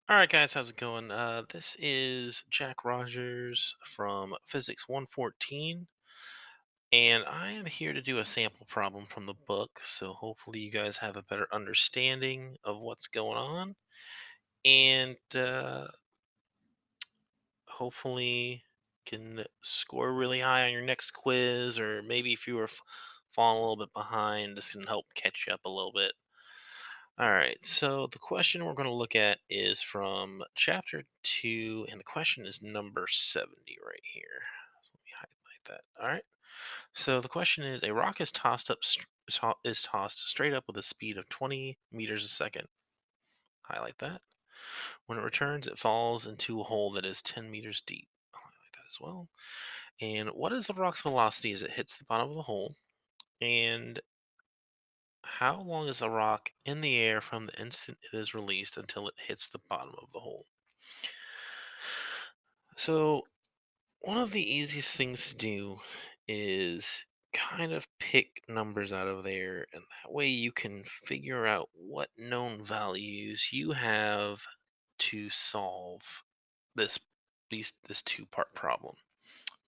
All right, guys, how's it going? This is Jack Rogers from Physics 114, and I am here to do a sample problem from the book. So hopefully, you guys have a better understanding of what's going on, and hopefully, can score really high on your next quiz, or maybe if you were falling a little bit behind, this can help catch you up a little bit. All right, so the question we're going to look at is from chapter 2, and the question is number 70 right here. So let me highlight that. All right, so the question is a rock is tossed up, is tossed straight up with a speed of 20 meters a second. Highlight that. When it returns, it falls into a hole that is 10 meters deep. Highlight that as well. And what is the rock's velocity as it hits the bottom of the hole? And how long is the rock in the air from the instant it is released until it hits the bottom of the hole? So, one of the easiest things to do is kind of pick numbers out of there, and that way you can figure out what known values you have to solve this this two-part problem.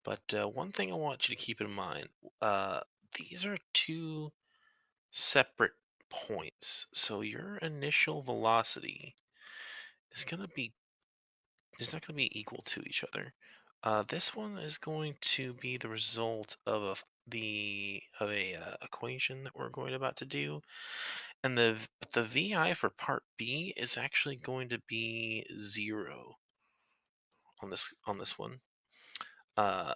But one thing I want you to keep in mind, uh, these are two separate points. So your initial velocity is going to be is not going to be equal to each other. This one is going to be the result of a equation that we're going about to do, and the VI for part B is actually going to be 0 on this one. Uh,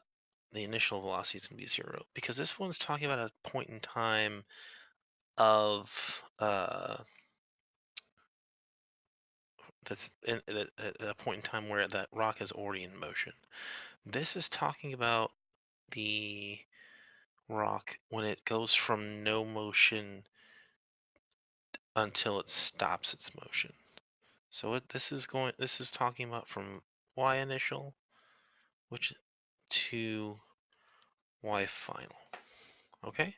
the initial velocity is going to be 0 because this one's talking about a point in time of that's a point in time where that rock is already in motion. This is talking about the rock when it goes from no motion until it stops its motion. So this is talking about from y initial, which to y final. Okay?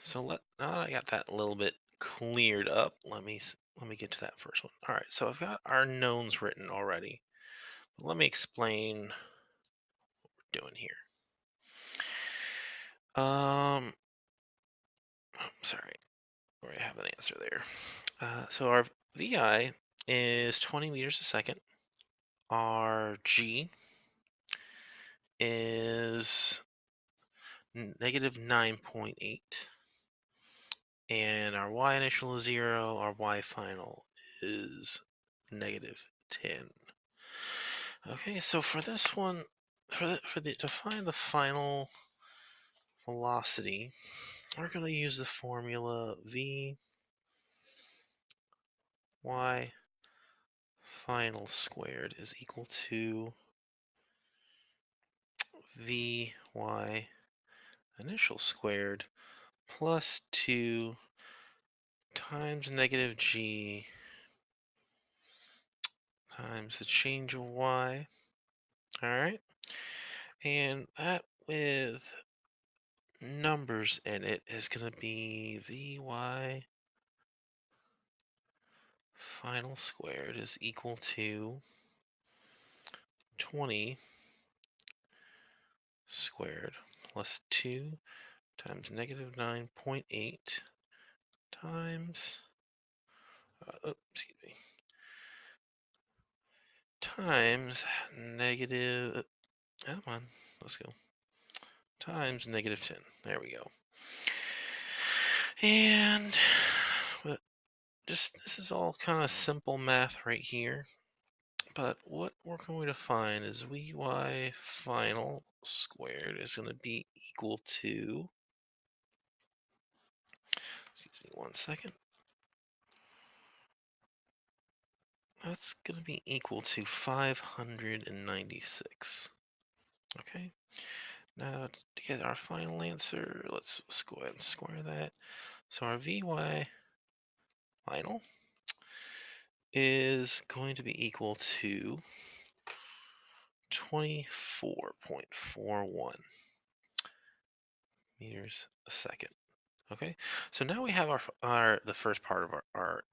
So now that I got that a little bit cleared up, let me get to that first one. All right, so I've got our knowns written already. Let me explain what we're doing here. I'm sorry, I already have an answer there. So our VI is 20 meters a second. Our G is negative 9.8. And our Y initial is 0. Our Y final is negative 10. Okay, so for this one, to find the final velocity, we're going to use the formula V Y final squared is equal to Vy initial squared plus 2 times negative g times the change of y. All right. And that with numbers in it is going to be Vy final squared is equal to 20 squared plus 2 times negative 9.8 times, excuse me, times negative, come on, let's go, times negative 10. There we go. And this is all kind of simple math right here. But what we're going to find is Vy final squared is going to be equal to, excuse me one second, that's going to be equal to 596. Okay, now to get our final answer, let's go ahead and square that. So our Vy final is going to be equal to 24.41 meters a second. Okay, so now we have the first part of our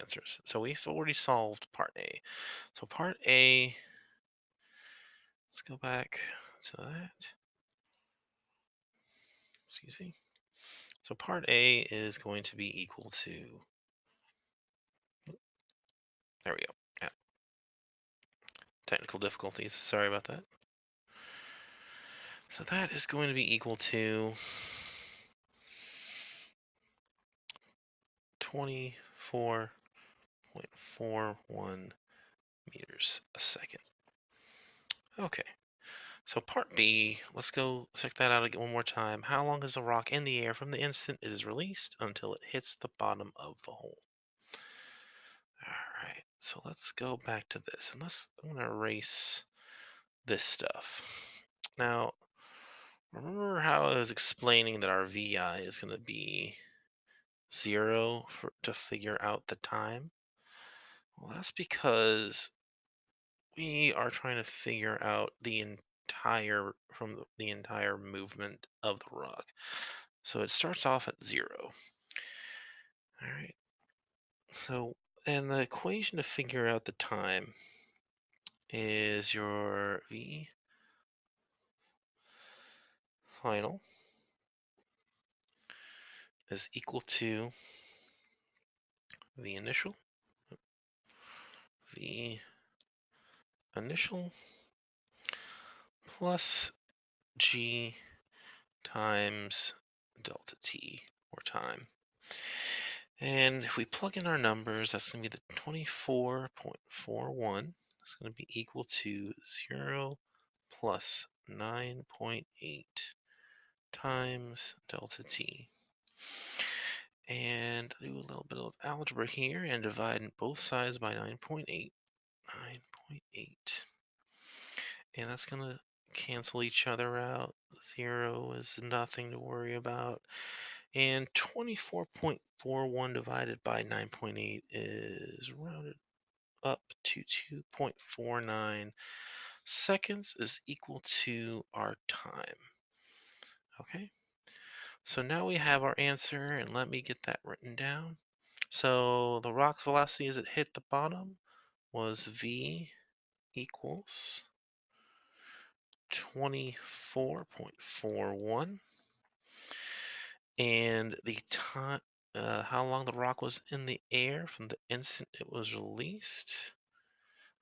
answers. So we've already solved part A. So part A, let's go back to that. Excuse me. So part A is going to be equal to, there we go. Yeah, technical difficulties. Sorry about that. So that is going to be equal to 24.41 meters a second. Okay. So part B, let's go check that out again one more time. How long is the rock in the air from the instant it is released until it hits the bottom of the hole? All right, so let's go back to this, and I'm gonna erase this stuff. Now, remember how I was explaining that our VI is gonna be 0 to figure out the time? Well, that's because we are trying to figure out the entire movement of the rock. So it starts off at 0. All right. So, and the equation to figure out the time is your V final is equal to V initial, V initial plus G times delta T, or time. And if we plug in our numbers, that's going to be the 24.41. It's going to be equal to 0 plus 9.8 times delta T. And do a little bit of algebra here and divide both sides by 9.8. 9.8. And that's going to cancel each other out. 0 is nothing to worry about. And 24.41 divided by 9.8 is rounded up to 2.49 seconds is equal to our time. Okay, so now we have our answer, and let me get that written down. So the rock's velocity as it hit the bottom was V equals 24.41, and the time, how long the rock was in the air from the instant it was released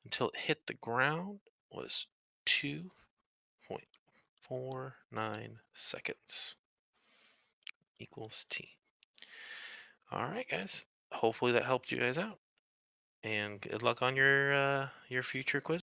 until it hit the ground was 2.49 seconds equals T. All right, guys. Hopefully that helped you guys out, and good luck on your future quiz.